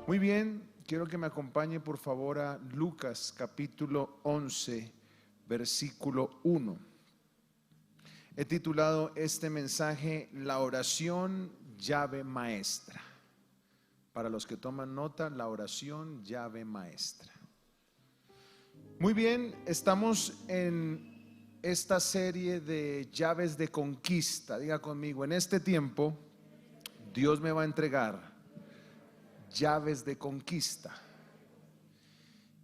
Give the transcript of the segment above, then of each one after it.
Muy bien, quiero que me acompañe por favor a Lucas capítulo 11, versículo 1. He titulado este mensaje La oración llave maestra. Para los que toman nota, la oración llave maestra. Muy bien, estamos en esta serie de llaves de conquista. Diga conmigo, en este tiempo Dios me va a entregar llaves de conquista.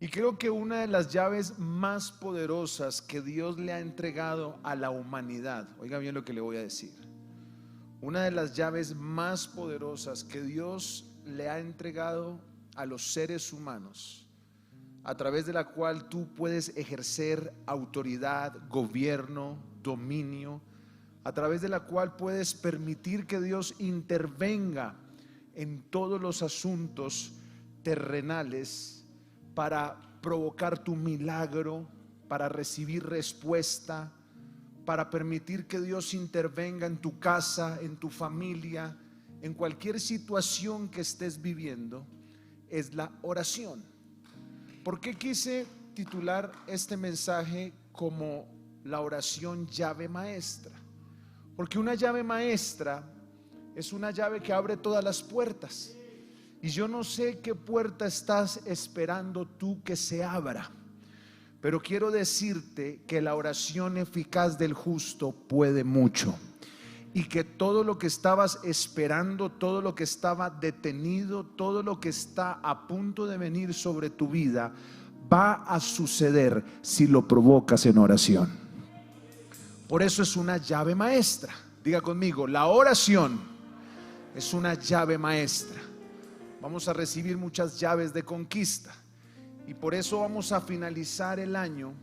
Y creo que una de las llaves más poderosas que Dios le ha entregado a la humanidad, oiga bien lo que le voy a decir, una de las llaves más poderosas que Dios le ha entregado a los seres humanos, a través de la cual tú puedes ejercer autoridad, gobierno, dominio, a través de la cual puedes permitir que Dios intervenga en todos los asuntos terrenales para provocar tu milagro, para recibir respuesta, para permitir que Dios intervenga en tu casa, en tu familia, en cualquier situación que estés viviendo, es la oración. ¿Por qué quise titular este mensaje como la oración llave maestra? Porque una llave maestra es una llave que abre todas las puertas. Y yo no sé qué puerta estás esperando tú que se abra, pero quiero decirte que la oración eficaz del justo puede mucho. Y que todo lo que estabas esperando, todo lo que estaba detenido, todo lo que está a punto de venir sobre tu vida, va a suceder si lo provocas en oración. Por eso es una llave maestra. Diga conmigo, la oración es una llave maestra. Vamos a recibir muchas llaves de conquista y por eso vamos a finalizar el año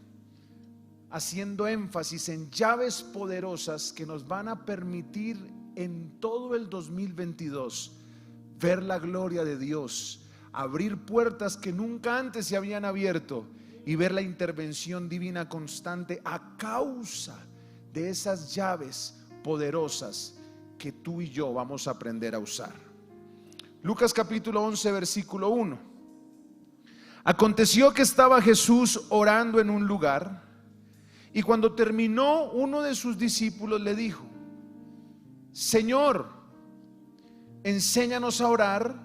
haciendo énfasis en llaves poderosas que nos van a permitir en todo el 2022 ver la gloria de Dios, abrir puertas que nunca antes se habían abierto y ver la intervención divina constante a causa de esas llaves poderosas que tú y yo vamos a aprender a usar. Lucas capítulo 11 versículo 1. Aconteció que estaba Jesús orando en un lugar y cuando terminó, uno de sus discípulos le dijo: Señor, enséñanos a orar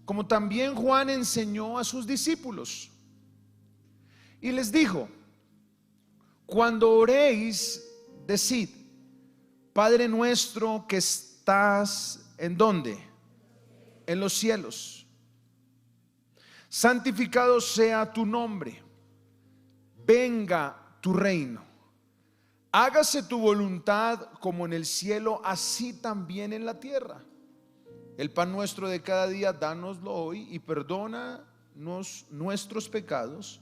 como también Juan enseñó a sus discípulos. Y les dijo: cuando oréis, decid: Padre nuestro que estás, ¿en dónde? En los cielos. Santificado sea tu nombre. Venga tu reino. Hágase tu voluntad como en el cielo, así también en la tierra. El pan nuestro de cada día, dánoslo hoy y perdónanos nuestros pecados,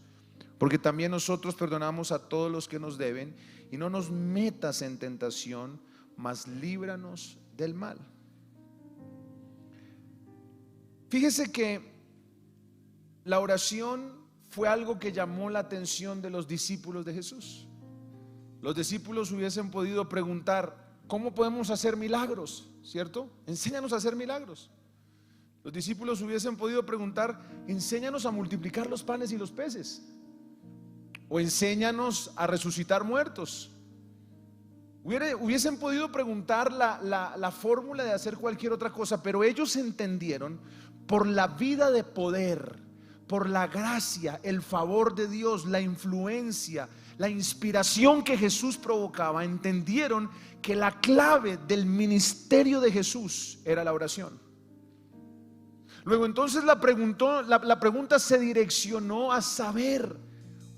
porque también nosotros perdonamos a todos los que nos deben, y no nos metas en tentación, mas líbranos del mal. Fíjese que la oración fue algo que llamó la atención de los discípulos de Jesús. Los discípulos hubiesen podido preguntar: ¿cómo podemos hacer milagros? ¿Cierto? Enséñanos a hacer milagros. Los discípulos hubiesen podido preguntar: enséñanos a multiplicar los panes y los peces, o enséñanos a resucitar muertos. Hubiesen podido preguntar la fórmula de hacer cualquier otra cosa, pero ellos entendieron, por la vida de poder, por la gracia, el favor de Dios, la influencia, la inspiración que Jesús provocaba, entendieron que la clave del ministerio de Jesús era la oración. Luego entonces la pregunta se direccionó a saber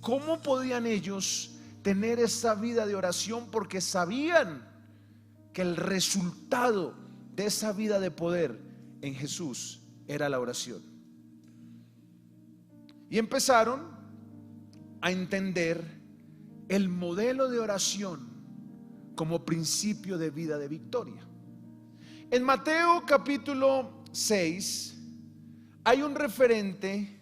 cómo podían ellos tener esa vida de oración, porque sabían que el resultado de esa vida de poder en Jesús era la oración. Y empezaron a entender el modelo de oración como principio de vida de victoria. En Mateo capítulo 6 hay un referente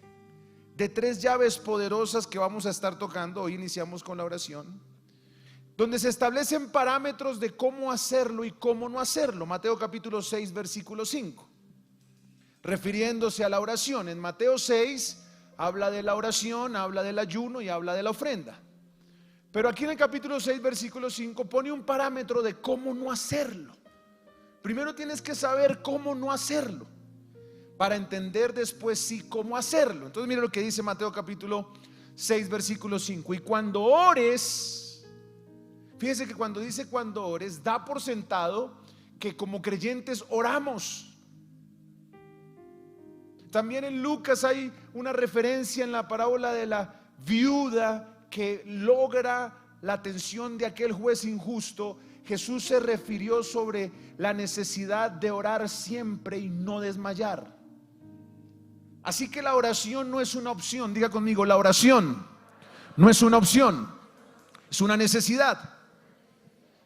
de 3 llaves poderosas que vamos a estar tocando. Hoy iniciamos con la oración, donde se establecen parámetros de cómo hacerlo y cómo no hacerlo. Mateo capítulo 6 versículo 5. refiriéndose a la oración. En Mateo 6 habla de la oración, habla del ayuno y habla de la ofrenda. Pero aquí en el capítulo 6, versículo 5, pone un parámetro de cómo no hacerlo. Primero tienes que saber cómo no hacerlo, para entender después sí cómo hacerlo. Entonces mira lo que dice Mateo capítulo 6, versículo 5. Y cuando ores, fíjese que cuando dice cuando ores, da por sentado que como creyentes oramos. También en Lucas hay una referencia en la parábola de la viuda que logra la atención de aquel juez injusto. Jesús se refirió sobre la necesidad de orar siempre y no desmayar. Así que la oración no es una opción. Diga conmigo, la oración no es una opción, es una necesidad.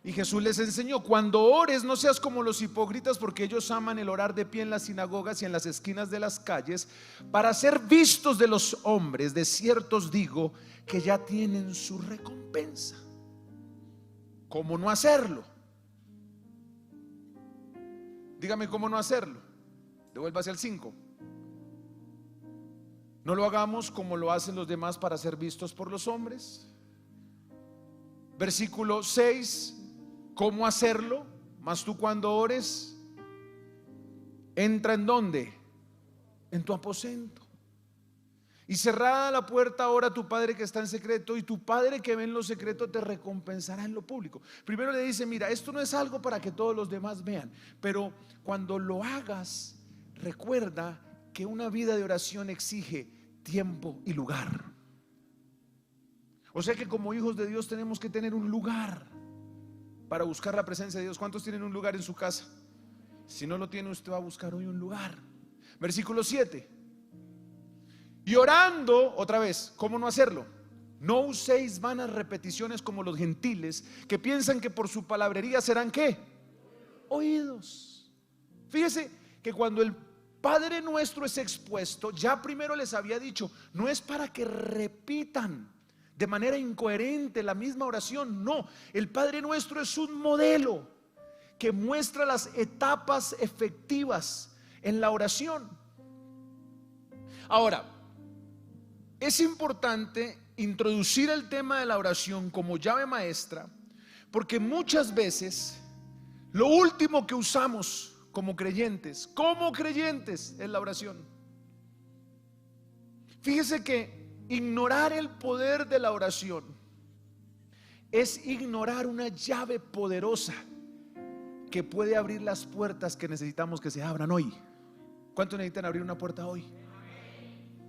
Y Jesús les enseñó: cuando ores, no seas como los hipócritas, porque ellos aman el orar de pie en las sinagogas y en las esquinas de las calles, para ser vistos de los hombres. De cierto os digo que ya tienen su recompensa. ¿Cómo no hacerlo? Dígame cómo no hacerlo. Devuélvase al 5. No lo hagamos como lo hacen los demás para ser vistos por los hombres. Versículo 6. ¿Cómo hacerlo? Mas tú cuando ores, entra ¿en dónde? En tu aposento. Y cerrada la puerta, ora a tu Padre que está en secreto, y tu Padre que ve en lo secreto te recompensará en lo público. Primero le dice: mira, esto no es algo para que todos los demás vean, pero cuando lo hagas, recuerda que una vida de oración exige tiempo y lugar. O sea que como hijos de Dios tenemos que tener un lugar para buscar la presencia de Dios. ¿Cuántos tienen un lugar en su casa? Si no lo tiene, usted va a buscar hoy un lugar. Versículo 7. Y orando, otra vez, ¿cómo no hacerlo? No uséis vanas repeticiones como los gentiles, que piensan que por su palabrería serán ¿qué? Oídos. Fíjese que cuando el Padre Nuestro es expuesto, ya primero les había dicho, no es para que repitan de manera incoherente la misma oración. No, el Padre Nuestro es un modelo que muestra las etapas efectivas en la oración. Ahora, es importante introducir el tema de la oración como llave maestra, porque muchas veces lo último que usamos como creyentes es la oración. Fíjese que ignorar el poder de la oración es ignorar una llave poderosa que puede abrir las puertas que necesitamos que se abran hoy. ¿Cuántos necesitan abrir una puerta hoy?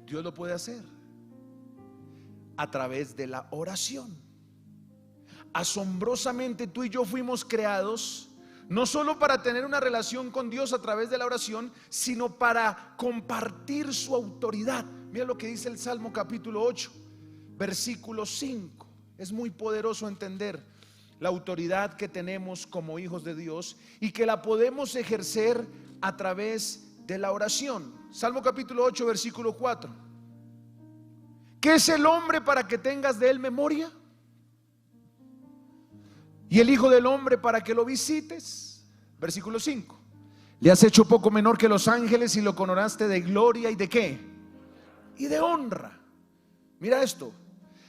Dios lo puede hacer a través de la oración. Asombrosamente tú y yo fuimos creados no solo para tener una relación con Dios a través de la oración, sino para compartir su autoridad. Mira lo que dice el Salmo capítulo 8, versículo 5. Es muy poderoso entender la autoridad que tenemos como hijos de Dios y que la podemos ejercer a través de la oración. Salmo capítulo 8, versículo 4. ¿Qué es el hombre para que tengas de él memoria? Y el hijo del hombre para que lo visites. Versículo 5. Le has hecho poco menor que los ángeles y lo coronaste de gloria y de ¿qué? Y de honra. Mira esto: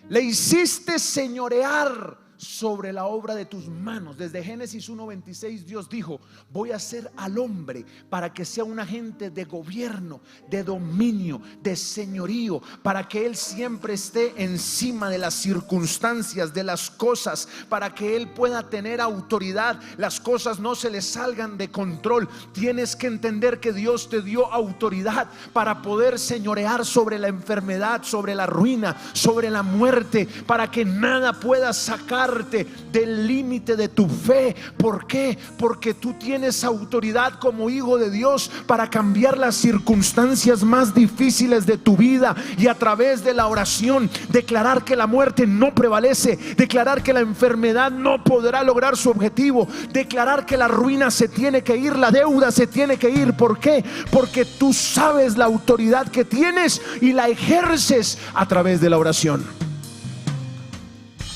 le hiciste señorear sobre la obra de tus manos. Desde Génesis 1:26 Dios dijo: voy a hacer al hombre para que sea un agente de gobierno, de dominio, de señorío, para que él siempre esté encima de las circunstancias, de las cosas, para que él pueda tener autoridad, las cosas no se le salgan de control. Tienes que entender que Dios te dio autoridad para poder señorear sobre la enfermedad, sobre la ruina, sobre la muerte, para que nada pueda sacar del límite de tu fe. ¿Por qué? Porque tú tienes autoridad como hijo de Dios para cambiar las circunstancias más difíciles de tu vida y a través de la oración declarar que la muerte no prevalece, declarar que la enfermedad no podrá lograr su objetivo, declarar que la ruina se tiene que ir, la deuda se tiene que ir. ¿Por qué? Porque tú sabes la autoridad que tienes y la ejerces a través de la oración.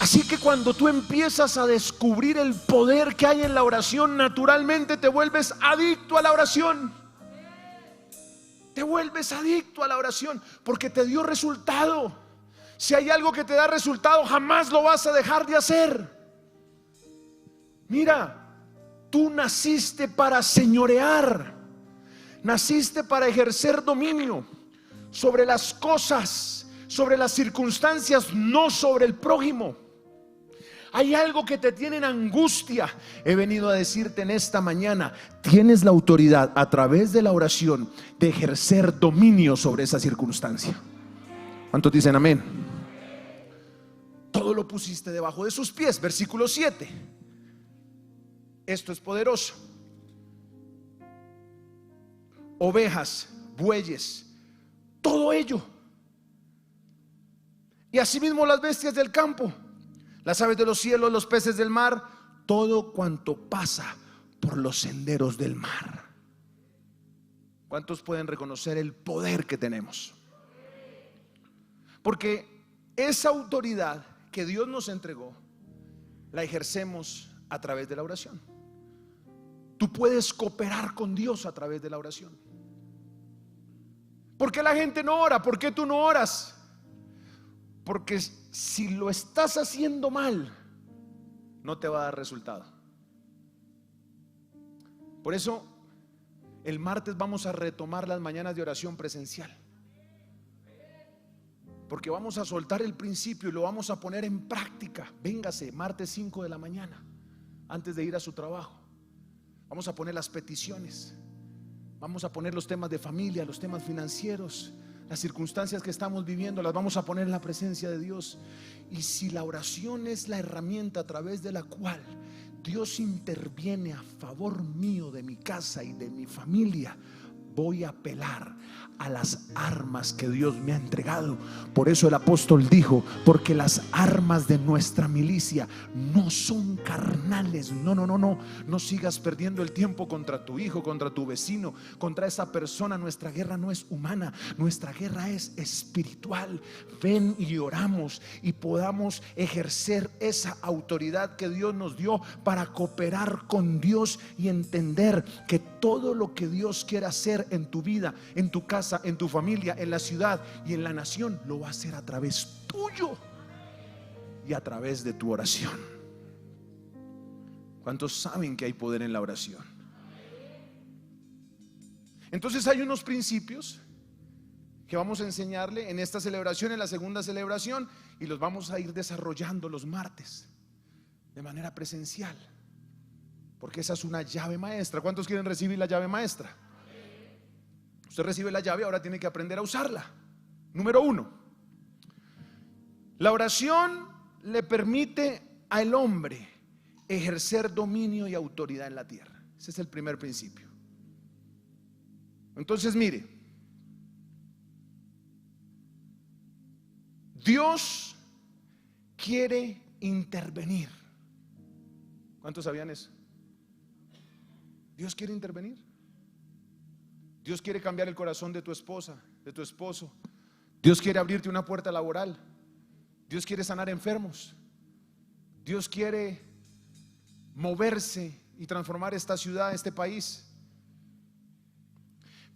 Así que cuando tú empiezas a descubrir el poder que hay en la oración, naturalmente te vuelves adicto a la oración. Te vuelves adicto a la oración porque te dio resultado. Si hay algo que te da resultado, jamás lo vas a dejar de hacer. Mira, tú naciste para señorear, naciste para ejercer dominio sobre las cosas, sobre las circunstancias, no sobre el prójimo. Hay algo que te tiene en angustia. He venido a decirte en esta mañana: tienes la autoridad a través de la oración de ejercer dominio sobre esa circunstancia. ¿Cuántos dicen amén? Todo lo pusiste debajo de sus pies. Versículo 7. Esto es poderoso. Ovejas, bueyes, todo ello. Y asimismo las bestias del campo, las aves de los cielos, los peces del mar, todo cuanto pasa por los senderos del mar. ¿Cuántos pueden reconocer el poder que tenemos? Porque esa autoridad que Dios nos entregó, la ejercemos a través de la oración. Tú puedes cooperar con Dios a través de la oración. ¿Por qué la gente no ora? ¿Por qué tú no oras? Porque si lo estás haciendo mal, no te va a dar resultado. Por eso el martes vamos a retomar las mañanas de oración presencial, porque vamos a soltar el principio y lo vamos a poner en práctica. Véngase martes 5 de la mañana, antes de ir a su trabajo. Vamos a poner las peticiones, vamos a poner los temas de familia, los temas financieros, las circunstancias que estamos viviendo, las vamos a poner en la presencia de Dios. Y si la oración es la herramienta a través de la cual Dios interviene a favor mío, de mi casa y de mi familia, voy a apelar a las armas que Dios me ha entregado. Por eso el apóstol dijo: porque las armas de nuestra milicia no son carnales. No sigas perdiendo el tiempo contra tu hijo, contra tu vecino, contra esa persona. Nuestra guerra no es humana, nuestra guerra es espiritual. Ven y oramos y podamos ejercer esa autoridad que Dios nos dio para cooperar con Dios y entender que todo lo que Dios quiere hacer en tu vida, en tu casa, en tu familia, en la ciudad y en la nación, lo va a hacer a través tuyo y a través de tu oración. ¿Cuántos saben que hay poder en la oración? Entonces hay unos principios que vamos a enseñarle en esta celebración, en la segunda celebración, y los vamos a ir desarrollando los martes de manera presencial, porque esa es una llave maestra. ¿Cuántos quieren recibir la llave maestra? Usted recibe la llave, ahora tiene que aprender a usarla. Número 1, la oración le permite al hombre ejercer dominio y autoridad en la tierra. Ese es el primer principio. Entonces mire, Dios quiere intervenir. ¿Cuántos sabían eso? Dios quiere intervenir. Dios quiere cambiar el corazón de tu esposa, de tu esposo. Dios quiere abrirte una puerta laboral. Dios quiere sanar enfermos. Dios quiere moverse y transformar esta ciudad, este país.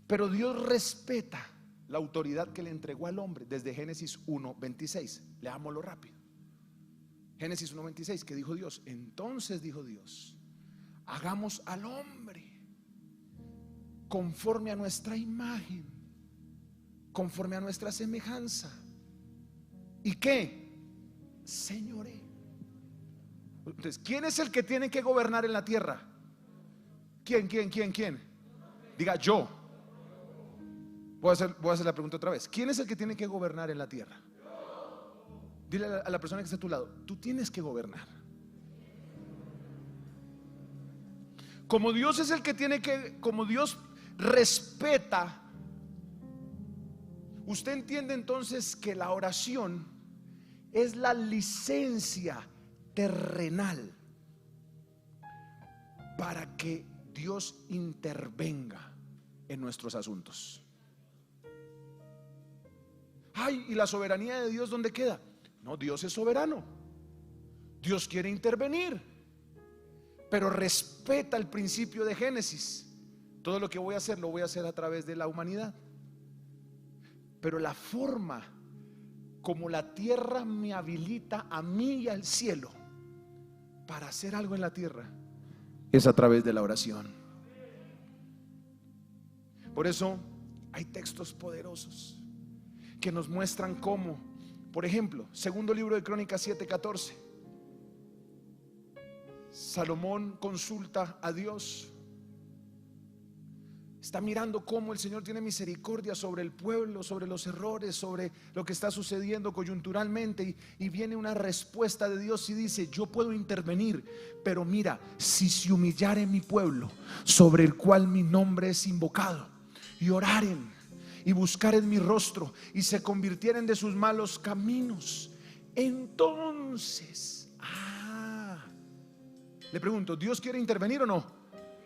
Pero Dios respeta la autoridad que le entregó al hombre desde Génesis 1:26. Leámoslo rápido. Génesis 1:26, que dijo Dios: entonces dijo Dios, hagamos al hombre conforme a nuestra imagen, conforme a nuestra semejanza. ¿Y qué? Señoré. Entonces, ¿quién es el que tiene que gobernar en la tierra? ¿Quién? Diga: yo. Voy a hacer la pregunta otra vez. ¿Quién es el que tiene que gobernar en la tierra? Dile a la persona que está a tu lado: tú tienes que gobernar. Como Dios es el que tiene que, como Dios respeta, usted entiende entonces que la oración es la licencia terrenal para que Dios intervenga en nuestros asuntos. Ay, ¿y la soberanía de Dios dónde queda? No, Dios es soberano. Dios quiere intervenir, pero respeta el principio de Génesis. Todo lo que voy a hacer, lo voy a hacer a través de la humanidad. Pero la forma como la tierra me habilita a mí y al cielo para hacer algo en la tierra es a través de la oración. Por eso hay textos poderosos que nos muestran cómo, por ejemplo, segundo libro de Crónicas 7:14, Salomón consulta a Dios. Está mirando cómo el Señor tiene misericordia sobre el pueblo, sobre los errores, sobre lo que está sucediendo coyunturalmente, y viene una respuesta de Dios y dice: yo puedo intervenir, pero mira, si se humillare mi pueblo, sobre el cual mi nombre es invocado, y oraren y buscaren mi rostro y se convirtieren de sus malos caminos, entonces, le pregunto, ¿Dios quiere intervenir o no?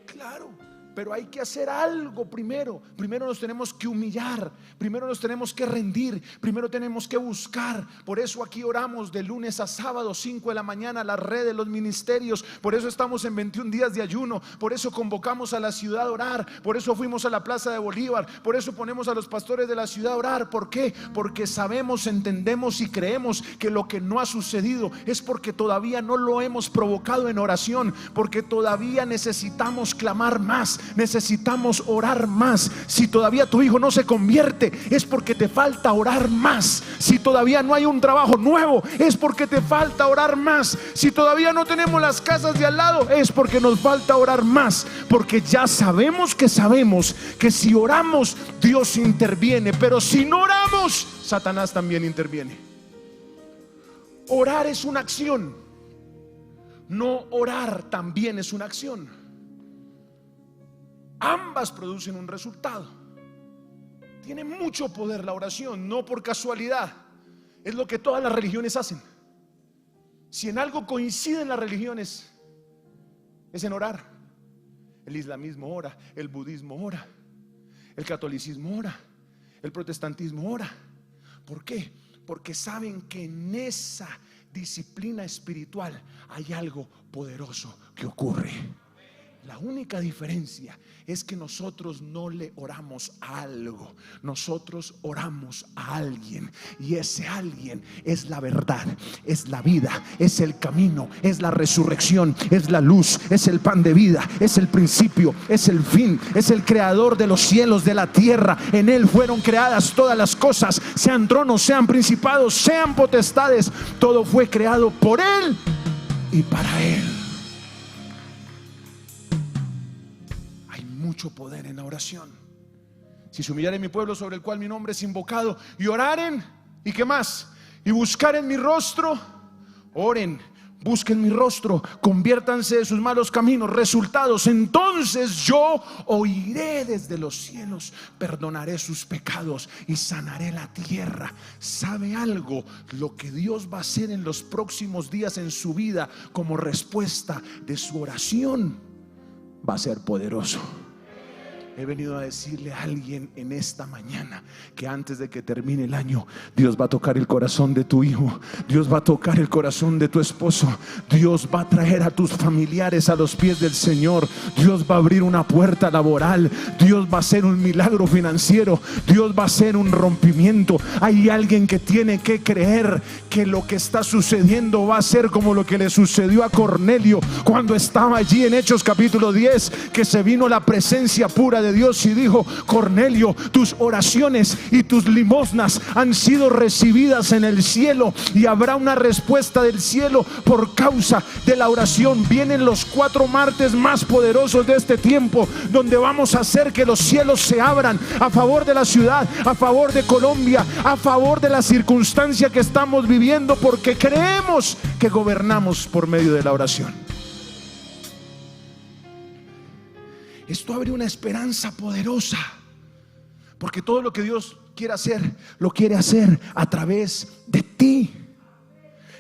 Claro. Pero hay que hacer algo primero. Primero nos tenemos que humillar, primero nos tenemos que rendir, primero tenemos que buscar. Por eso aquí oramos de lunes a sábado, 5 de la mañana, la red de los ministerios. Por eso estamos en 21 días de ayuno. Por eso convocamos a la ciudad a orar. Por eso fuimos a la plaza de Bolívar. Por eso ponemos a los pastores de la ciudad a orar. ¿Por qué? Porque sabemos, entendemos y creemos que lo que no ha sucedido es porque todavía no lo hemos provocado en oración, porque todavía necesitamos clamar más, necesitamos orar más. Si todavía tu hijo no se convierte, es porque te falta orar más. Si todavía no hay un trabajo nuevo, es porque te falta orar más. Si todavía no tenemos las casas de al lado, es porque nos falta orar más. Porque ya sabemos que si oramos, Dios interviene. Pero si no oramos, Satanás también interviene. Orar es una acción. No orar también es una acción. Ambas producen un resultado. Tiene mucho poder la oración, no por casualidad. Es lo que todas las religiones hacen. Si en algo coinciden las religiones, es en orar. El islamismo ora, el budismo ora, el catolicismo ora, el protestantismo ora. ¿Por qué? Porque saben que en esa disciplina espiritual hay algo poderoso que ocurre. La única diferencia es que nosotros no le oramos a algo, nosotros oramos a alguien, y ese alguien es la verdad, es la vida, es el camino, es la resurrección, es la luz, es el pan de vida, es el principio, es el fin, es el creador de los cielos, de la tierra. En él fueron creadas todas las cosas, sean tronos, sean principados, sean potestades. Todo fue creado por él y para él. Mucho poder en la oración. Si se humillaren mi pueblo, sobre el cual mi nombre es invocado, y oraren, ¿y qué más? Y buscaren mi rostro. Oren, busquen mi rostro, conviértanse de sus malos caminos. Resultados: entonces yo oiré desde los cielos, perdonaré sus pecados y sanaré la tierra. ¿Sabe algo? Lo que Dios va a hacer en los próximos días en su vida como respuesta de su oración va a ser poderoso. He venido a decirle a alguien en esta mañana que antes de que termine el año, Dios va a tocar el corazón de tu hijo, Dios va a tocar el corazón de tu esposo, Dios va a traer a tus familiares a los pies del Señor, Dios va a abrir una puerta laboral, Dios va a hacer un milagro financiero, Dios va a hacer un rompimiento. Hay alguien que tiene que creer que lo que está sucediendo va a ser como lo que le sucedió a Cornelio cuando estaba allí en Hechos capítulo 10, que se vino la presencia pura de Dios y dijo: Cornelio, tus oraciones y tus limosnas han sido recibidas en el cielo, y habrá una respuesta del cielo por causa de la oración. Vienen los 4 martes más poderosos de este tiempo, donde vamos a hacer que los cielos se abran a favor de la ciudad, a favor de Colombia, a favor de la circunstancia que estamos viviendo, porque creemos que gobernamos por medio de la oración. Esto abre una esperanza poderosa, porque todo lo que Dios quiere hacer, lo quiere hacer a través de ti.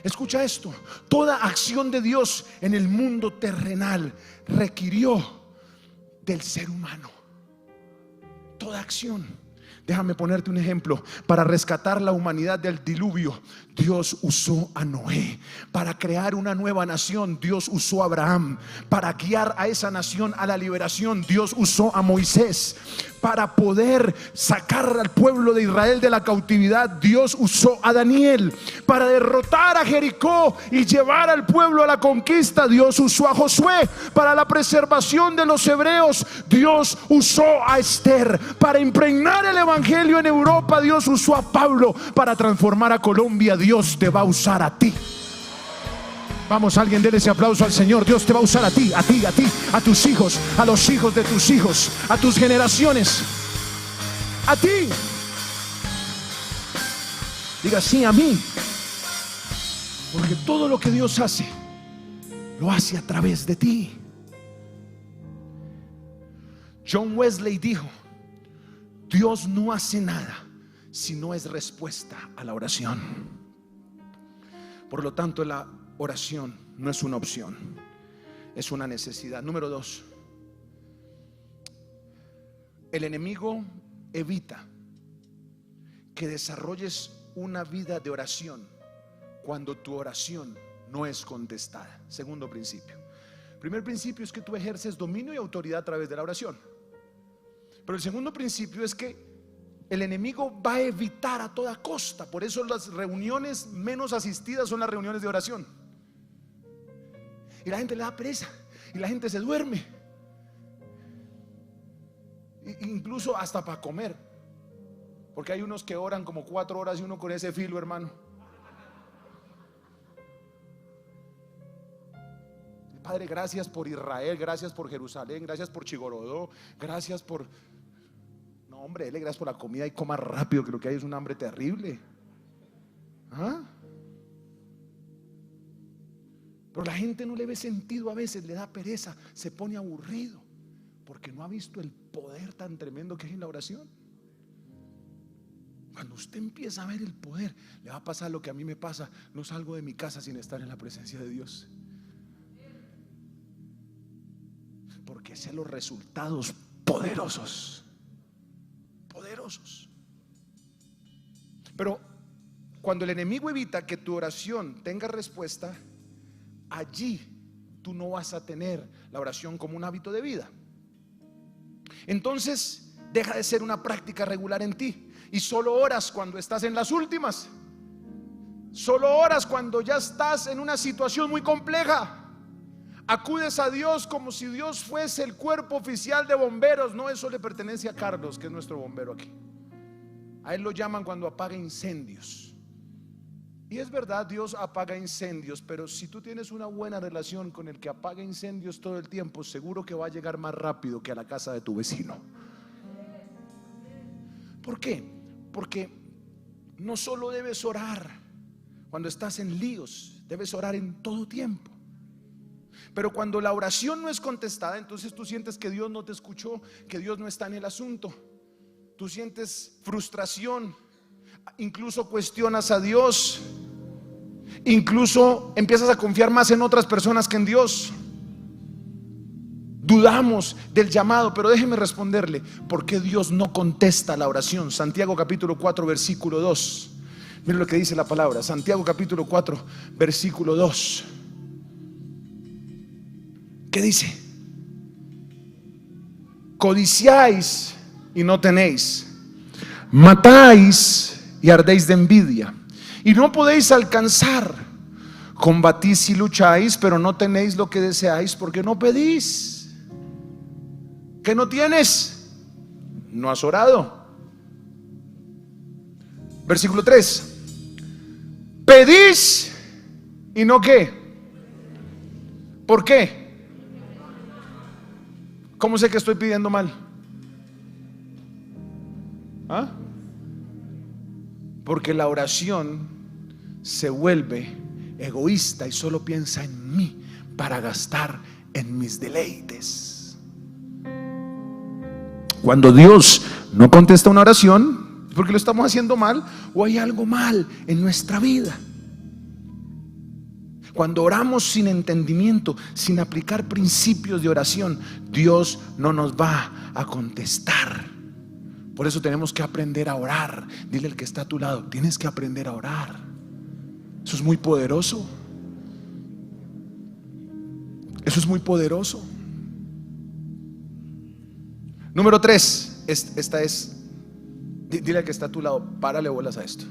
Escucha esto: toda acción de Dios en el mundo terrenal requirió del ser humano. Toda acción. Déjame ponerte un ejemplo. Para rescatar la humanidad del diluvio, Dios usó a Noé. Para crear una nueva nación, Dios usó a Abraham. Para guiar a esa nación a la liberación, Dios usó a Moisés. para poder sacar al pueblo de Israel de la cautividad, Dios usó a Daniel. Para derrotar a Jericó y llevar al pueblo a la conquista, Dios usó a Josué. Para la preservación de los hebreos, Dios usó a Esther. Para impregnar el evangelio en Europa, Dios usó a Pablo. Para transformar a Colombia, Dios te va a usar a ti. Vamos, alguien, déle ese aplauso al Señor. Dios te va a usar a ti, a ti, a ti, a tus hijos, a los hijos de tus hijos, a tus generaciones, a ti. Diga sí a mí, porque todo lo que Dios hace, lo hace a través de ti. John Wesley dijo: Dios no hace nada si no es respuesta a la oración. Por lo tanto, la oración no es una opción, es una necesidad. Número 2, el enemigo evita que desarrolles una vida de oración cuando tu oración no es contestada. Segundo principio. Primer principio es que tú ejerces dominio y autoridad a través de la oración. Pero el segundo principio es que el enemigo va a evitar a toda costa. Por eso las reuniones menos asistidas son las reuniones de oración. Y la gente le da pereza y la gente se duerme, incluso hasta para comer, porque hay unos que oran como 4 horas y uno con ese filo, hermano. Padre, gracias por Israel, gracias por Jerusalén, gracias por Chigorodó, gracias por... No, hombre, dele gracias por la comida y coma rápido, que lo que hay es un hambre terrible. ¿Ah? Pero la gente no le ve sentido a veces, le da pereza, se pone aburrido, porque no ha visto el poder tan tremendo que hay en la oración. Cuando usted empieza a ver el poder, le va a pasar lo que a mí me pasa: no salgo de mi casa sin estar en la presencia de Dios, porque sé los resultados poderosos, poderosos. Pero cuando el enemigo evita que tu oración tenga respuesta, allí tú no vas a tener la oración como un hábito de vida. Entonces deja de ser una práctica regular en ti y solo oras cuando estás en las últimas. Solo oras cuando ya estás en una situación muy compleja. Acudes a Dios como si Dios fuese el cuerpo oficial de bomberos. No, eso le pertenece a Carlos, que es nuestro bombero aquí. A él lo llaman cuando apaga incendios. Y es verdad, Dios apaga incendios, pero si tú tienes una buena relación con el que apaga incendios todo el tiempo, seguro que va a llegar más rápido que a la casa de tu vecino. ¿Por qué? Porque no solo debes orar cuando estás en líos, debes orar en todo tiempo. Pero cuando la oración no es contestada, entonces tú sientes que Dios no te escuchó, que Dios no está en el asunto. Tú sientes frustración, incluso cuestionas a Dios, incluso empiezas a confiar más en otras personas que en Dios. Dudamos del llamado. Pero déjeme responderle por qué Dios no contesta la oración. Santiago capítulo 4 versículo 2. Miren lo que dice la palabra. Santiago capítulo 4 versículo 2. ¿Qué dice? Codiciáis y no tenéis, matáis y ardéis de envidia y no podéis alcanzar, combatís y lucháis, pero no tenéis lo que deseáis porque no pedís. ¿Qué no tienes? No has orado. Versículo 3. Pedís y no ¿qué? ¿Por qué? ¿Cómo sé que estoy pidiendo mal? ¿Ah? Porque la oración se vuelve egoísta y solo piensa en mí para gastar en mis deleites. Cuando Dios no contesta una oración, es porque lo estamos haciendo mal o hay algo mal en nuestra vida. Cuando oramos sin entendimiento, sin aplicar principios de oración, Dios no nos va a contestar. Por eso tenemos que aprender a orar. Dile al que está a tu lado: tienes que aprender a orar. Eso es muy poderoso. Eso es muy poderoso. Número 3. esta es, dile al que está a tu lado, párale bolas a esto.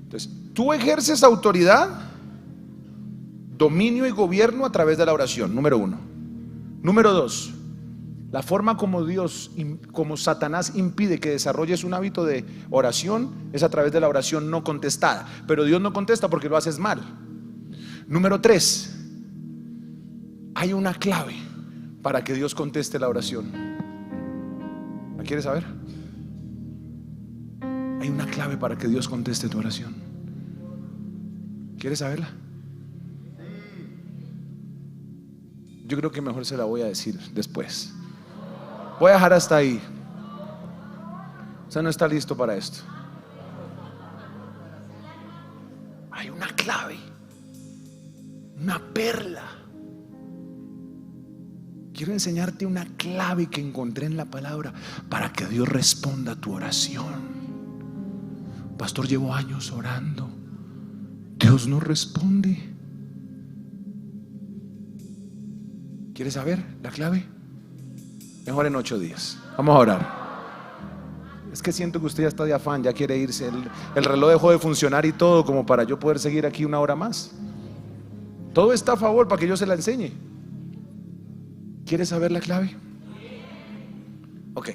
Entonces, tú ejerces autoridad, dominio y gobierno a través de la oración, número 1. Número 2, la forma como Satanás impide que desarrolles un hábito de oración es a través de la oración no contestada. Pero Dios no contesta porque lo haces mal. Número 3, hay una clave para que Dios conteste la oración. ¿La quieres saber? Hay una clave para que Dios conteste tu oración. ¿Quieres saberla? Yo creo que mejor se la voy a decir después. Voy a dejar hasta ahí. Usted no está listo para esto. Hay una clave, una perla. Quiero enseñarte una clave que encontré en la palabra para que Dios responda a tu oración. Pastor, llevo años orando, Dios no responde. ¿Quieres saber la clave? Mejor en 8 días. Vamos a orar. Es que siento que usted ya está de afán, ya quiere irse. El reloj dejó de funcionar y todo como para yo poder seguir aquí una hora más. Todo está a favor para que yo se la enseñe. ¿Quieres saber la clave? Ok.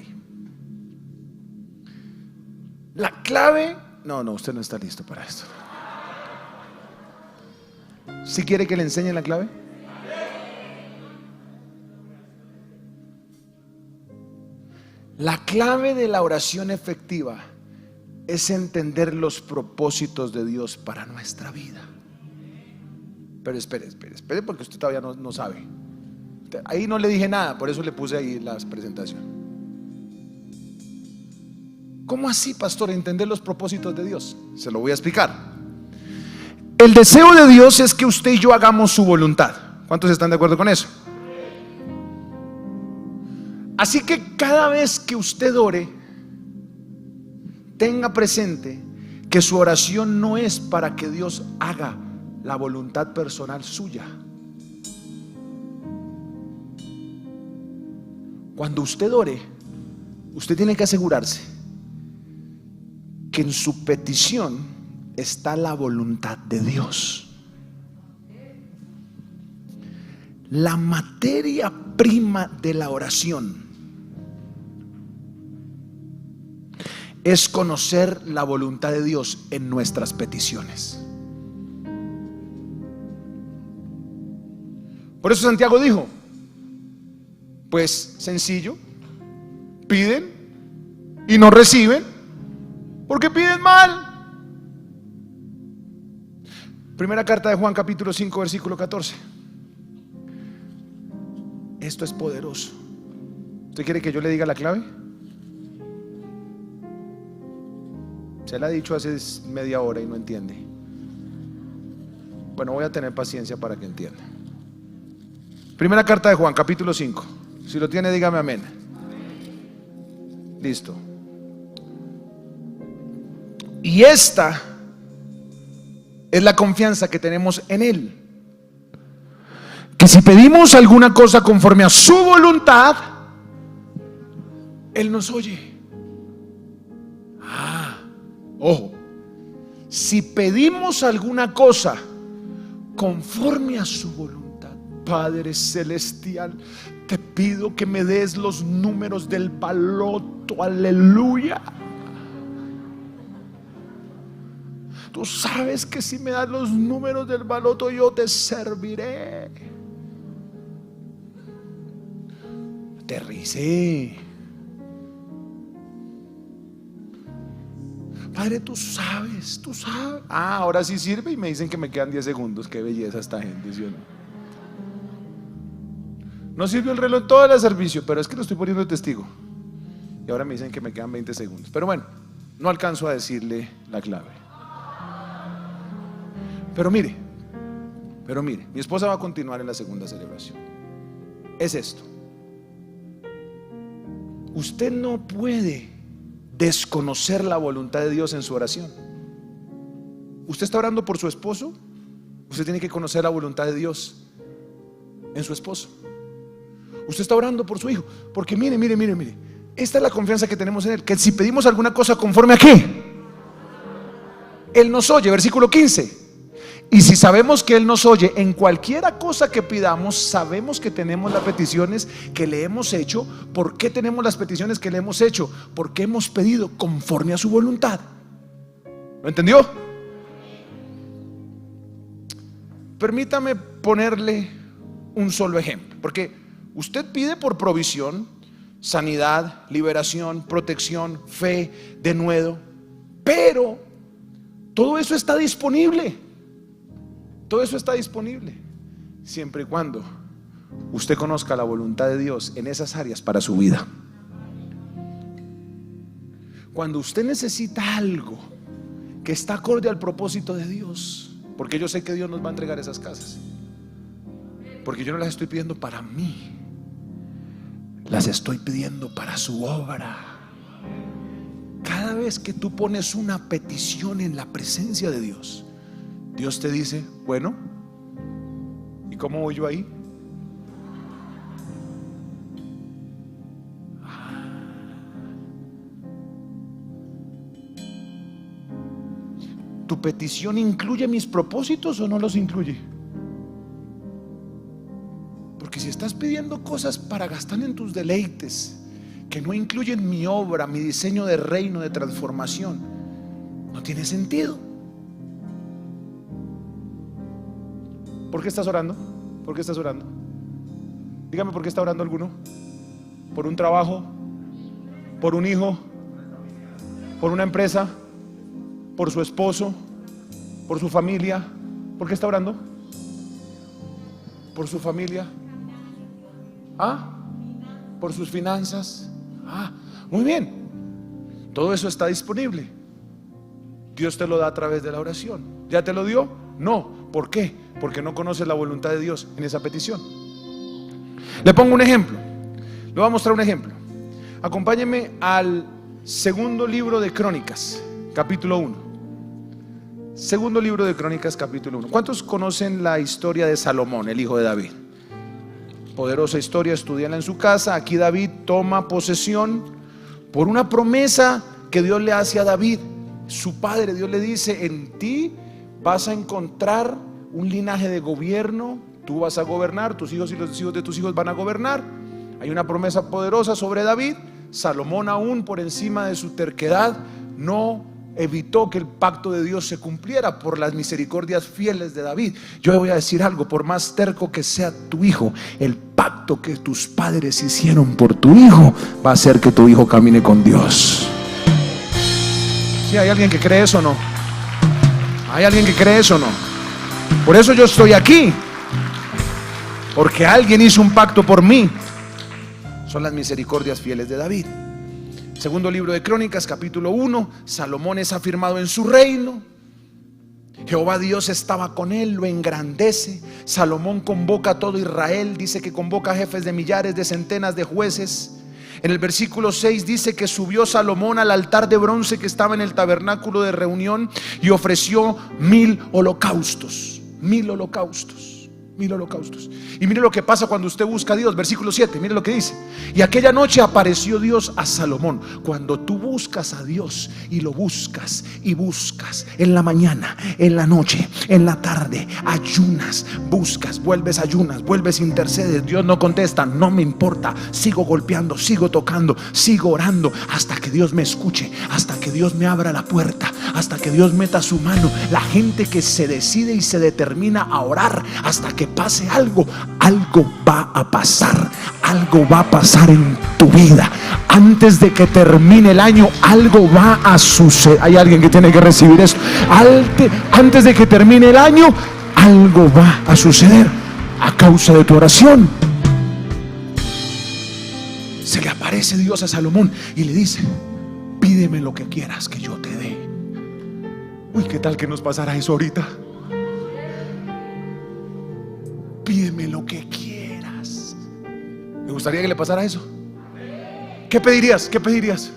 La clave... No, usted no está listo para esto. ¿Sí quiere que le enseñe la clave? La clave de la oración efectiva es entender los propósitos de Dios para nuestra vida. Pero espere, porque usted todavía no sabe. Ahí no le dije nada, por eso le puse ahí la presentación. ¿Cómo así, pastor, entender los propósitos de Dios? Se lo voy a explicar. El deseo de Dios es que usted y yo hagamos su voluntad. ¿Cuántos están de acuerdo con eso? Así que cada vez que usted ore, tenga presente que su oración no es para que Dios haga la voluntad personal suya. Cuando usted ore, usted tiene que asegurarse que en su petición está la voluntad de Dios. La materia prima de la oración es conocer la voluntad de Dios en nuestras peticiones. Por eso Santiago dijo, pues sencillo, piden y no reciben porque piden mal. Primera carta de Juan, capítulo 5, versículo 14. Esto es poderoso. ¿Usted quiere que yo le diga la clave? Se la he dicho hace media hora y no entiende. Bueno, voy a tener paciencia para que entienda. Primera carta de Juan, capítulo 5. Si lo tiene, dígame amén. Listo. Y esta es la confianza que tenemos en Él, que si pedimos alguna cosa conforme a su voluntad, Él nos oye. Ojo, si pedimos alguna cosa conforme a su voluntad, Padre celestial, te pido que me des los números del baloto, aleluya. Tú sabes que si me das los números del baloto, yo te serviré. Aterricé. Padre, tú sabes. Ahora sí sirve y me dicen que me quedan 10 segundos. Qué belleza esta gente, ¿sí o no? No sirvió el reloj en todo el servicio, pero es que lo estoy poniendo de testigo. Y ahora me dicen que me quedan 20 segundos. Pero bueno, no alcanzo a decirle la clave. Pero mire, mi esposa va a continuar en la segunda celebración. Es esto. Usted no puede desconocer la voluntad de Dios en su oración. Usted está orando por su esposo, usted tiene que conocer la voluntad de Dios en su esposo. Usted está orando por su hijo, porque mire, esta es la confianza que tenemos en Él, que si pedimos alguna cosa conforme a ¿qué? Él nos oye, versículo 15. Y si sabemos que Él nos oye en cualquiera cosa que pidamos, sabemos que tenemos las peticiones que le hemos hecho. ¿Por qué tenemos las peticiones que le hemos hecho? Porque hemos pedido conforme a su voluntad. ¿Lo entendió? Permítame ponerle un solo ejemplo, porque usted pide por provisión, sanidad, liberación, protección, fe, denuedo, pero todo eso está disponible. Todo eso está disponible siempre y cuando usted conozca la voluntad de Dios en esas áreas para su vida. Cuando usted necesita algo que está acorde al propósito de Dios, porque yo sé que Dios nos va a entregar esas casas, porque yo no las estoy pidiendo para mí, las estoy pidiendo para su obra. Cada vez que tú pones una petición en la presencia de Dios, Dios te dice, bueno, ¿y cómo voy yo ahí? ¿Tu petición incluye mis propósitos o no los incluye? Porque si estás pidiendo cosas para gastar en tus deleites que no incluyen mi obra, mi diseño de reino, de transformación, no tiene sentido. ¿Por qué estás orando? ¿Por qué estás orando? Dígame, ¿por qué está orando alguno? ¿Por un trabajo? ¿Por un hijo? ¿Por una empresa? ¿Por su esposo? ¿Por su familia? ¿Por qué está orando? ¿Por su familia? ¿Ah? ¿Por sus finanzas? Ah, muy bien. Todo eso está disponible. Dios te lo da a través de la oración. ¿Ya te lo dio? No. ¿Por qué? Porque no conoces la voluntad de Dios en esa petición. Le pongo un ejemplo. Le voy a mostrar un ejemplo. Acompáñeme al segundo libro de Crónicas, capítulo 1. Segundo libro de Crónicas, capítulo 1. ¿Cuántos conocen la historia de Salomón, el hijo de David? Poderosa historia, estudianla en su casa. Aquí David toma posesión por una promesa que Dios le hace a David, su padre. Dios le dice, en ti vas a encontrar un linaje de gobierno, tú vas a gobernar, tus hijos y los hijos de tus hijos van a gobernar. Hay una promesa poderosa sobre David. Salomón, aún por encima de su terquedad, no evitó que el pacto de Dios se cumpliera por las misericordias fieles de David. Yo le voy a decir algo, por más terco que sea tu hijo, el pacto que tus padres hicieron por tu hijo va a hacer que tu hijo camine con Dios. ¿Sí hay alguien que cree eso o no? ¿Hay alguien que cree eso o no? Por eso yo estoy aquí, porque alguien hizo un pacto por mí. Son las misericordias fieles de David. Segundo libro de Crónicas, capítulo 1. Salomón es afirmado en su reino. Jehová Dios estaba con él, lo engrandece. Salomón convoca a todo Israel. Dice que convoca a jefes de millares, de centenas de jueces. En el versículo 6 dice que subió Salomón al altar de bronce que estaba en el tabernáculo de reunión y ofreció 1000 holocaustos. 1000 holocaustos. 1000 holocaustos. Y mire lo que pasa cuando usted busca a Dios. Versículo 7, mire lo que dice. Y aquella noche apareció Dios a Salomón. Cuando tú buscas a Dios y lo buscas y buscas, en la mañana, en la noche, en la tarde, ayunas, buscas, vuelves, ayunas, vuelves, intercedes, Dios no contesta, no me importa, sigo golpeando, sigo tocando, sigo orando hasta que Dios me escuche, hasta que Dios me abra la puerta, hasta que Dios meta su mano. La gente que se decide y se determina a orar hasta que pase algo, algo va a pasar, algo va a pasar en tu vida. Antes de que termine el año, algo va a suceder. Hay alguien que tiene que recibir esto. Antes de que termine el año, algo va a suceder a causa de tu oración. Se le aparece Dios a Salomón y le dice: pídeme lo que quieras que yo te dé. Uy, ¿qué tal que nos pasara eso ahorita? Pídeme lo que quieras. ¿Me gustaría que le pasara eso? ¿Qué pedirías? ¿Qué pedirías?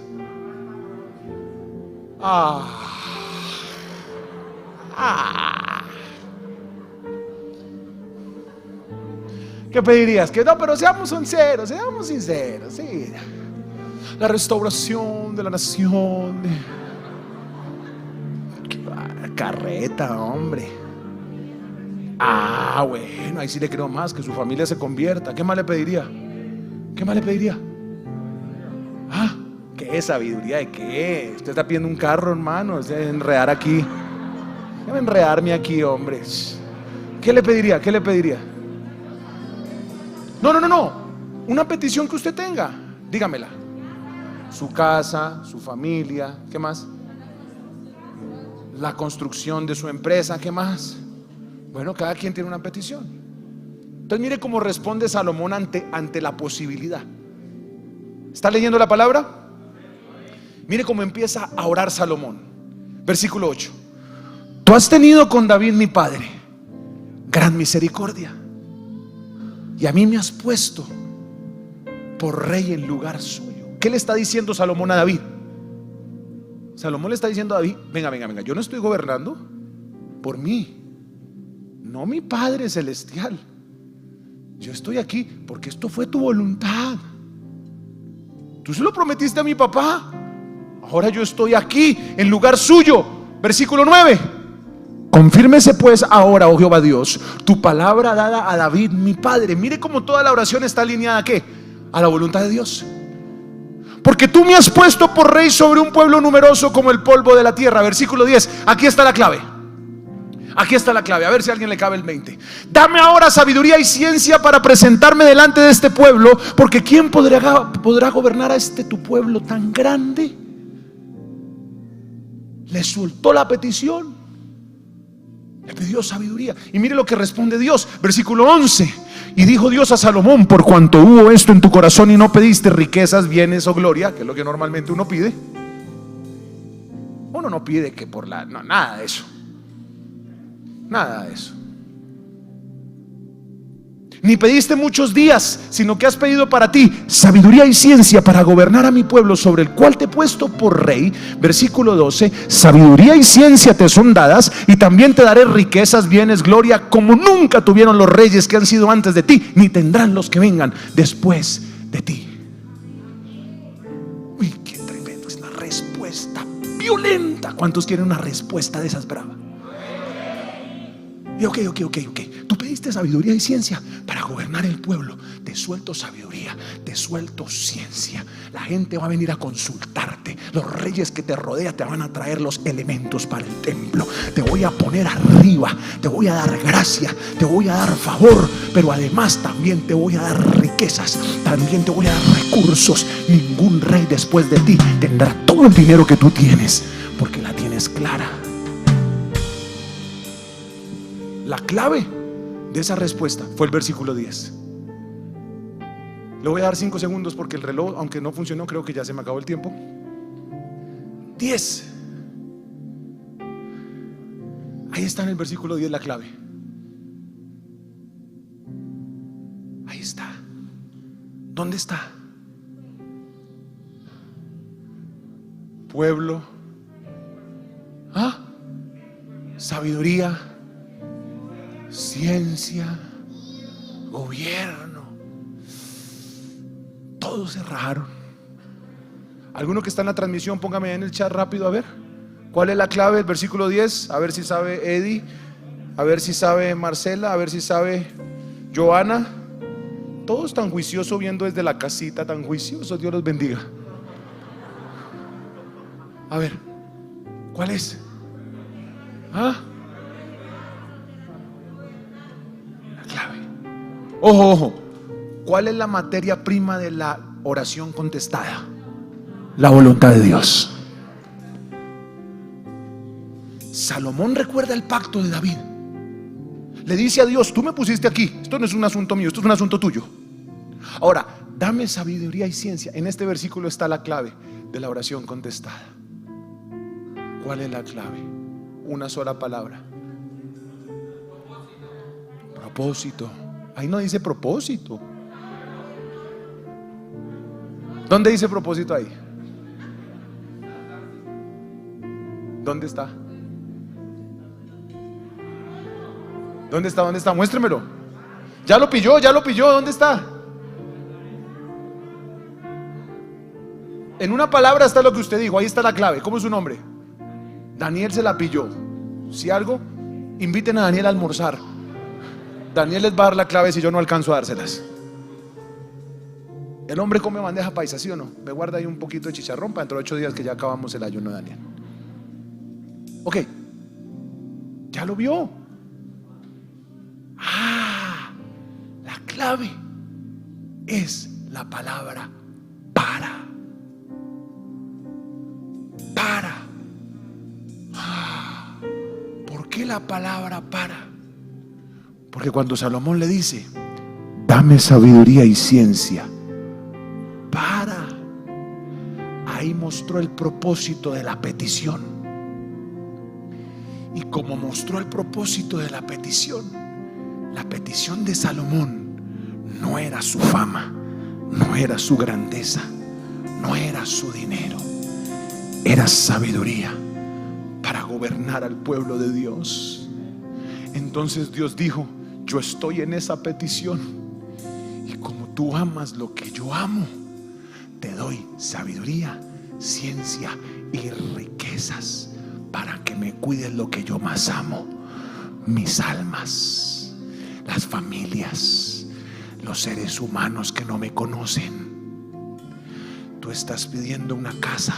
¿Qué pedirías? Que no, pero seamos sinceros, sí. La restauración de la nación. Carreta, hombre. Bueno, ahí sí le creo más, que su familia se convierta. ¿Qué más le pediría? ¿Qué sabiduría de qué? Usted está pidiendo un carro, hermano. Usted debe enredar aquí. Debe enredarme aquí, hombre. ¿Qué le pediría? No. Una petición que usted tenga, dígamela. Su casa, su familia, ¿qué más? La construcción de su empresa, ¿qué más? Bueno, cada quien tiene una petición. Entonces mire cómo responde Salomón ante la posibilidad. ¿Está leyendo la palabra? Mire cómo empieza a orar Salomón. Versículo 8. Tú has tenido con David mi padre gran misericordia, y a mí me has puesto por rey en lugar suyo. ¿Qué le está diciendo Salomón a David? Salomón le está diciendo a David: venga, yo no estoy gobernando por mí, no mi Padre celestial. Yo estoy aquí porque esto fue tu voluntad. Tú se lo prometiste a mi papá. Ahora yo estoy aquí en lugar suyo. Versículo 9. Confírmese pues ahora, oh Jehová Dios, tu palabra dada a David mi padre. Mire cómo toda la oración está alineada ¿a qué? A la voluntad de Dios. Porque tú me has puesto por rey sobre un pueblo numeroso como el polvo de la tierra. Versículo 10. Aquí está la clave. A ver si a alguien le cabe el 20. Dame ahora sabiduría y ciencia para presentarme delante de este pueblo, porque ¿quién podrá gobernar a este tu pueblo tan grande? Le soltó la petición. Le pidió sabiduría. Y mire lo que responde Dios. Versículo 11. Y dijo Dios a Salomón: por cuanto hubo esto en tu corazón y no pediste riquezas, bienes o gloria, que es lo que normalmente uno pide. Uno no pide que por la... No, nada de eso. Ni pediste muchos días, sino que has pedido para ti sabiduría y ciencia para gobernar a mi pueblo sobre el cual te he puesto por rey. Versículo 12. Sabiduría y ciencia te son dadas, y también te daré riquezas, bienes, gloria, como nunca tuvieron los reyes que han sido antes de ti, ni tendrán los que vengan después de ti. Uy, qué tremendo, es una respuesta violenta. ¿Cuántos quieren una respuesta de esas bravas? Y ok. Tú pediste sabiduría y ciencia para gobernar el pueblo. Te suelto sabiduría, te suelto ciencia. La gente va a venir a consultarte. Los reyes que te rodean te van a traer los elementos para el templo. Te voy a poner arriba, te voy a dar gracia, te voy a dar favor, pero además también te voy a dar riquezas, también te voy a dar recursos. Ningún rey después de ti tendrá todo el dinero que tú tienes, porque la tienes clara. La clave de esa respuesta fue el versículo 10. Le voy a dar 5 segundos porque el reloj, aunque no funcionó, creo que ya se me acabó el tiempo. 10. Ahí está en el versículo 10 la clave. Ahí está. ¿Dónde está? Pueblo, sabiduría, ciencia, gobierno. Todos cerraron. Alguno que está en la transmisión, póngame en el chat rápido a ver cuál es la clave del versículo 10. A ver si sabe Eddie, a ver si sabe Marcela, a ver si sabe Joana. Todos tan juiciosos viendo desde la casita, tan juiciosos. Dios los bendiga. A ver, ¿cuál es? La clave. Ojo. ¿Cuál es la materia prima de la oración contestada? La voluntad de Dios. Salomón recuerda el pacto de David. Le dice a Dios: tú me pusiste aquí, esto no es un asunto mío, esto es un asunto tuyo. Ahora, dame sabiduría y ciencia. En este versículo está la clave de la oración contestada. ¿Cuál es la clave? Una sola palabra: propósito. Ahí no dice propósito. ¿Dónde dice propósito ahí? ¿Dónde está? ¿Dónde está? ¿Dónde está? Muéstremelo. Ya lo pilló, ¿dónde está? En una palabra está lo que usted dijo, ahí está la clave. ¿Cómo es su nombre? Daniel se la pilló. Si algo, inviten a Daniel a almorzar. Daniel les va a dar la clave si yo no alcanzo a dárselas. El hombre come bandeja paisa, ¿sí o no? Me guarda ahí un poquito de chicharrón para dentro de 8 días que ya acabamos el ayuno de Daniel. Ok, ya lo vio. La clave es la palabra para. ¿Por qué la palabra para? Porque cuando Salomón le dice, dame sabiduría y ciencia, para, ahí mostró el propósito de la petición. Y como mostró el propósito de la petición de Salomón no era su fama, no era su grandeza, no era su dinero, era sabiduría para gobernar al pueblo de Dios. Entonces Dios dijo, yo estoy en esa petición, y como tú amas lo que yo amo, te doy sabiduría, ciencia y riquezas para que me cuides lo que yo más amo: mis almas, las familias, los seres humanos que no me conocen. Tú estás pidiendo una casa.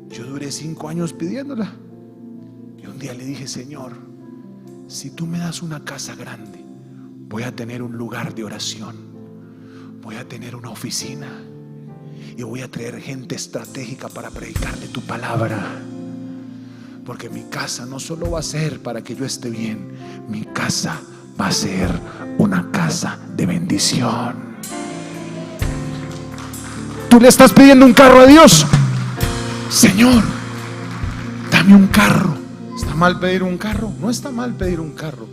Yo duré 5 años pidiéndola, y un día le dije, Señor, si tú me das una casa grande, voy a tener un lugar de oración, voy a tener una oficina, y voy a traer gente estratégica para predicarle tu palabra. Porque mi casa no solo va a ser para que yo esté bien, mi casa va a ser una casa de bendición. Tú le estás pidiendo un carro a Dios. Señor, dame un carro. ¿Está mal pedir un carro? No está mal pedir un carro.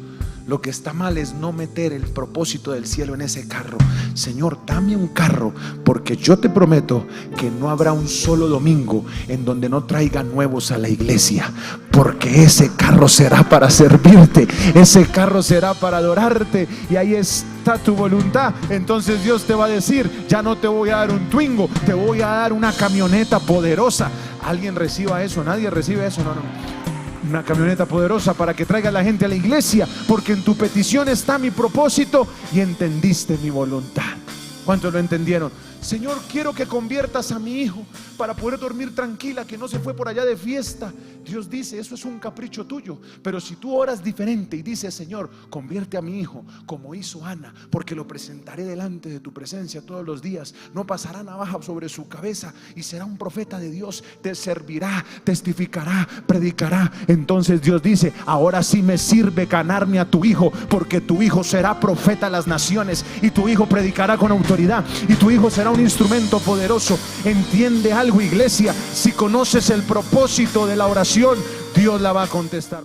Lo que está mal es no meter el propósito del cielo en ese carro. Señor, dame un carro, porque yo te prometo que no habrá un solo domingo en donde no traiga nuevos a la iglesia, porque ese carro será para servirte, ese carro será para adorarte, y ahí está tu voluntad. Entonces Dios te va a decir, ya no te voy a dar un Twingo, te voy a dar una camioneta poderosa. ¿Alguien reciba eso? Nadie recibe eso. No. Una camioneta poderosa para que traiga a la gente a la iglesia, porque en tu petición está mi propósito y entendiste mi voluntad. ¿Cuántos lo entendieron? Señor, quiero que conviertas a mi hijo para poder dormir tranquila, que no se fue por allá de fiesta. Dios dice, eso es un capricho tuyo, pero si tú oras diferente y dices, Señor, convierte a mi hijo como hizo Ana, porque lo presentaré delante de tu presencia todos los días, no pasará navaja sobre su cabeza, y será un profeta de Dios, te servirá, testificará, predicará. Entonces Dios dice, ahora sí me sirve ganarme a tu hijo, porque tu hijo será profeta a las naciones, y tu hijo predicará con autoridad, y tu hijo será un instrumento poderoso. Entiende algo, iglesia: si conoces el propósito de la oración, Dios la va a contestar.